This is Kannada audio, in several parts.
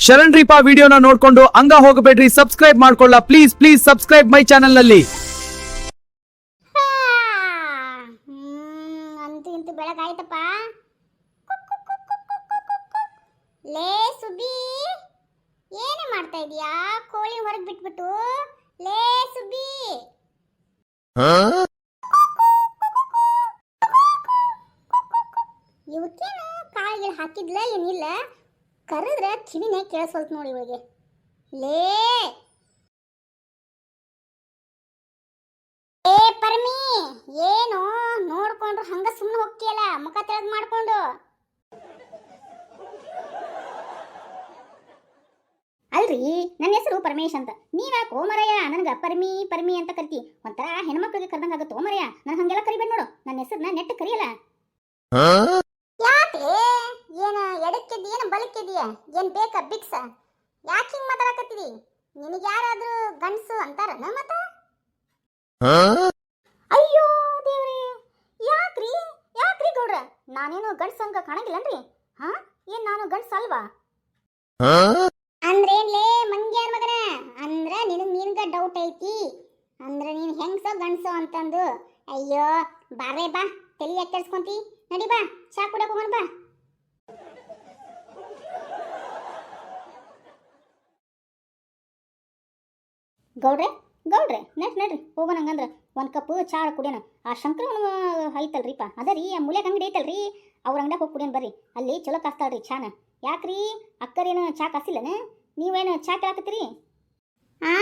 ಶರಣ್ ರೀಪಾ ವಿಡಿಯೋನ ನೋಡ್ಕೊಂಡು ಹಂಗ ಹೋಗಬೇಡ್ರಿ, ಸಬ್ಸ್ಕ್ರೈಬ್ ಮಾಡ್ಕೊಳ್ಳ please please subscribe my channel ನಲ್ಲಿ. ಅಂತೂ ಇಂತೂ ಬೆಳಗಾಯ್ತಪ್ಪ. ಲೇ ಸುಬ್ಬಿ, ಏನೇ ಮಾಡ್ತಾ ಇದೀಯಾ? ಕೋಳಿ ಹೊರಗೆ ಬಿಟ್ಬಿಟ್ಟು. ಲೇ ಸುಬ್ಬಿ, ಇವಕ್ಕೇನು ಕಾಳಿಗೆ ಹಾಕಿದ್ಲ ಏನಿಲ್ಲ, ಕರೆದ್ರೆ ಕಿವಿನೇ ಕೇಳಿಸೋಲ್ತು ನೋಡಿ ಇವಳಿಗೆ. ಲೇ ಏ ಪರಮಿ, ಏನು ನೋಡ್ಕೊಂಡ್ರು ಹಂಗ ಸುಮ್ಮನೆ ಹೋಗ್ತೀಯಲ್ಲ ಮುಖ ತೆಳದ್ ಮಾಡ್ಕೊಂಡು? ಅಲ್ರಿ, ನನ್ನ ಹೆಸರು ಪರಮೇಶ್ ಅಂತ. ನೀವ್ಯಾಕೋ ಮರಯ್ಯ ನನಗೆ ಪರಮಿ ಪರಮಿ ಅಂತ ಕರಿತಿ? ಒಂಥರ ಹೆಣ್ಮಕ್ಳಿಗೆ ಕರ್ದಂಗ ಆಗತ್ತೋ ಮರಯ್ಯ. ನನ್ ಹಂಗೆಲ್ಲ ಕರಿಬೇಡ ನೋಡು, ನನ್ನ ಹೆಸರನ್ನ ನೆಟ್ಟು ಕರಿಯಲ್ಲ. ಯಾಕೆ ಏನು ಎಡಕ್ಕಿದ್ದಿ ಏನು ಬಲಕ್ಕಿದೀಯ? ಏನ್ ಬೇಕಾ ಬಿಕ್ಸ? ಯಾಕೆ ಹಿಂಗ್ ಮಾತಾಡಕತ್ತೀರಿ? ನಿನಗೆ ಯಾರಾದ್ರೂ ಗಂಡಸು ಅಂತಾರನ ಮತ್ತ? ಅಯ್ಯೋ ದೇವ್ರಿ, ಯಾಕ್ರಿ ಯಾಕ್ರಿ ಗೌಡ್ರ? ನಾನೇನು ಗಂಡಸ ಹಂಗ ಕಾಣಂಗಿಲ್ಲನ್ರಿ? ಹಾ, ಏನ್ ನಾನು ಗಂಡಸ ಅಲ್ವಾ? ಅಂದ್ರೇನ್ಲೇ ಮಂಗ್ಯಾರ ಮಗನ? ಅಂದ್ರ ನಿನಗ ಡೌಟ್ ಐತಿ ಅಂದ್ರ ನೀನ್ ಹೆಂಗ್ಸೋ ಗಂಡಸೋ ಅಂತಂದು. ಅಯ್ಯೋ ಬಾರೇ ಬಾ, ತಲೆ ಎಚ್ಚರಿಸ್ಕೊಂತಿ. ನಡಿ ಬಾ, ಚಾ ಕುಡಕ್ ಹೋಗೋಣ ಬಾ. ಗೌಡ್ರೆ ಗೌಡ್ರೆ, ನಡ್ರಿ ಹೋಗೋಣ. ಹಂಗಂದ್ರ ಒಂದ್ ಕಪ್ ಚಾ ಕುಡಿಯೋಣ. ಆ ಶಂಕರವನ ಐತಲ್ರಿಪ್ಪ, ಅದರಿ ಆ ಮೂಲ್ಯಾಗ ಅಂಗಡಿ ಐತಲ್ರಿ, ಅವ್ರ ಅಂಗಡಿಯಾಗ ಹೋಗಿ ಕುಡಿಯೋಣ ಬರ್ರಿ. ಅಲ್ಲಿ ಚಲೋ ಕಾಸ್ತಾಳ್ರಿ ಚಾನ. ಯಾಕ್ರಿ ಅಕ್ಕರೇನು ಚಾ ಕಾಸಿಲ್ಲನ? ನೀವೇನು ಚಾ ಕೇಳಾಕತ್ತೀರಿ? ಆ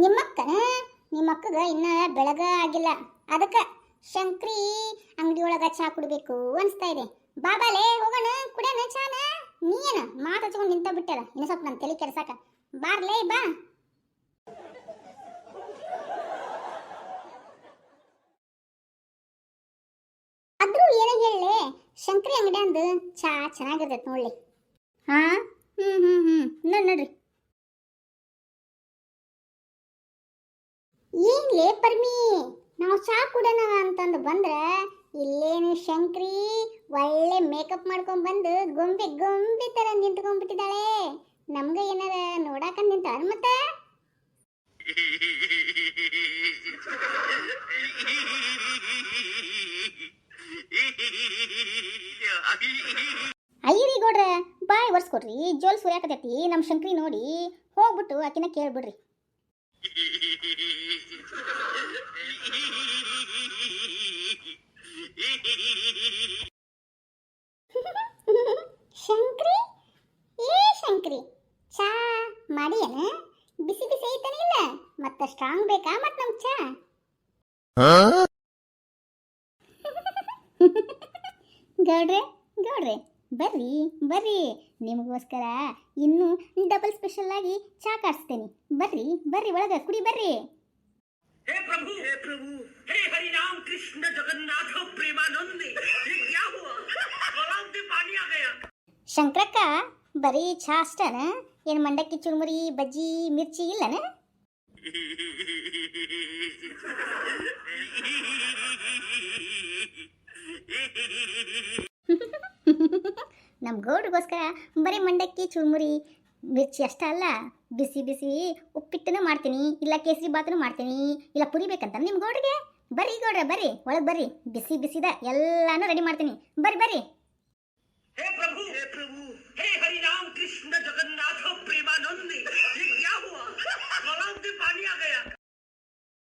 ನಿಮ್ಮಕ್ಕಗ ಇನ್ನ ಬೆಳಗ ಆಗಿಲ್ಲ, ಅದಕ್ಕ ಶಂಕ್ರಿ ಅಂಗಡಿ ಒಳಗ ಚಾ ಕುಡಿಬೇಕು ಅನ್ಸ್ತಾ ಇದೆ. ಬಾಬಾಲೇ ಹೋಗೋಣ, ಕುಡಿಯೋಣ ಚಾನ. ನೀನ ಮಾತು ಹಚ್ಕೊಂಡು ನಿಂತ ಬಿಟ್ಟಾರ, ಇನ್ನು ಸ್ವಲ್ಪ ನನ್ನ ತಲೆ ಕೆಡ್ಸಾಕ. ಬಾರ್ಲೇ ಬಾ. ಆದ್ರೂ ಏನ ಹೇಳಲೆ, ಶಂಕರಿ ಅಂಗಡಿ ಅಂದು ಚಾ ಚೆನ್ನಾಗಿರ್ತೈತೆ ನೋಡ್ಲಿ. ಹಾ ನಡ್ರಿ. ಏನ್ಲೇ ಪರ್ಮಿ, ನಾವು ಚಾ ಕುಡೋಣ ಅಂತಂದು ಬಂದ್ರೆ ಇಲ್ಲೇನು ಶಂಕ್ರಿ ಒಳ್ಳೆ ಮೇಕಪ್ ಮಾಡ್ಕೊಂಡ್ ಬಂದು ಗೊಂಬೆ ಗೊಂಬೆ ತರ ನಿಂತ್ಕೊಂಡ್ಬಿಟ್ಟಿದ್ದಾಳೆ. ನಮ್ಗ ಏನಾರ ನೋಡಾಕ ನಿಂತಾಳ ಮತ್ತ? ಅಯ್ಯರಿ ಗೌಡ್ರ, ಬಾಯ್ ಒರ್ಸ್ಕೊಡ್ರಿ, ಜೋಲ್ ಸುರ್ಯಾಕತೈತಿ. ನಮ್ ಶಂಕ್ರಿ ನೋಡಿ ಹೋಗ್ಬಿಟ್ಟು ಆಕಿನ ಕೇಳ್ಬಿಡ್ರಿ. ಶಂಕ್ರಿ, ಏ ಶಂಕ್ರಿ, ಚಾ ಮಾಡಿ ಏನ? ಬಿಸಿ ಬಿಸಿ ಐತನ ಇಲ್ಲ? ಮತ್ತ ಸ್ಟ್ರಾಂಗ್ ಬೇಕಾ ಮತ್ ನಮ್ ಚಾ? ಗೌಡ್ರೆ ಗೌಡ್ರೆ, ಬರ್ರಿ ಬರ್ರಿ, ನಿಮಗೋಸ್ಕರ ಇನ್ನು ಡಬಲ್ ಸ್ಪೆಷಲ್ ಆಗಿ ಚಾ ಕಾಡ್ಸ್ತೇನೆ. ಬರ್ರಿ ಬರ್ರಿ, ಒಳಗ ಕುಡಿ ಬರ್ರಿ. हे प्रभु हे हरि राम कृष्ण जगन्नाथ प्रेमानंद, ये क्या हुआ? गलाव में पानी आ गया. ಶಂಕರಕ್ಕ, ಬರೀ ಚಾ ಅಷ್ಟನ? ಏನ್ ಮಂಡಕ್ಕಿ ಚುರುಮುರಿ ಬಜ್ಜಿ ಮಿರ್ಚಿ ಇಲ್ಲನ? ನಮ್ ಗೌಡ್ರಿಗೋಸ್ಕರ ಬರೀ ಮಂಡಕ್ಕಿ ಚುರುಮುರಿ ಮಿರ್ಚಿ ಅಷ್ಟ ಅಲ್ಲ, ಬಿಸಿ ಬಿಸಿ ಉಪ್ಪಿಟ್ಟನು ಮಾಡ್ತೀನಿ, ಇಲ್ಲ ಕೇಸರಿ ಬಾತನು ಮಾಡ್ತೀನಿ, ಇಲ್ಲ ಪುರಿ ಬೇಕಂತ ನಿಮ್ ಗೌಡ್ರಿಗೆ. ಬರ್ರಿ ಗೌಡ್ರ ಬರ್ರಿ, ಒಳಗೆ ಬರ್ರಿ, ಬಿಸಿ ಬಿಸಿದ ಎಲ್ಲಾನು ರೆಡಿ ಮಾಡ್ತೀನಿ. ಬರ್ರಿ ಬರ್ರಿ. हे प्रभु हे हरि राम कृष्ण जगन्नाथ प्रेमानंद, ये क्या हुआ? गलाव में पानी आ गया.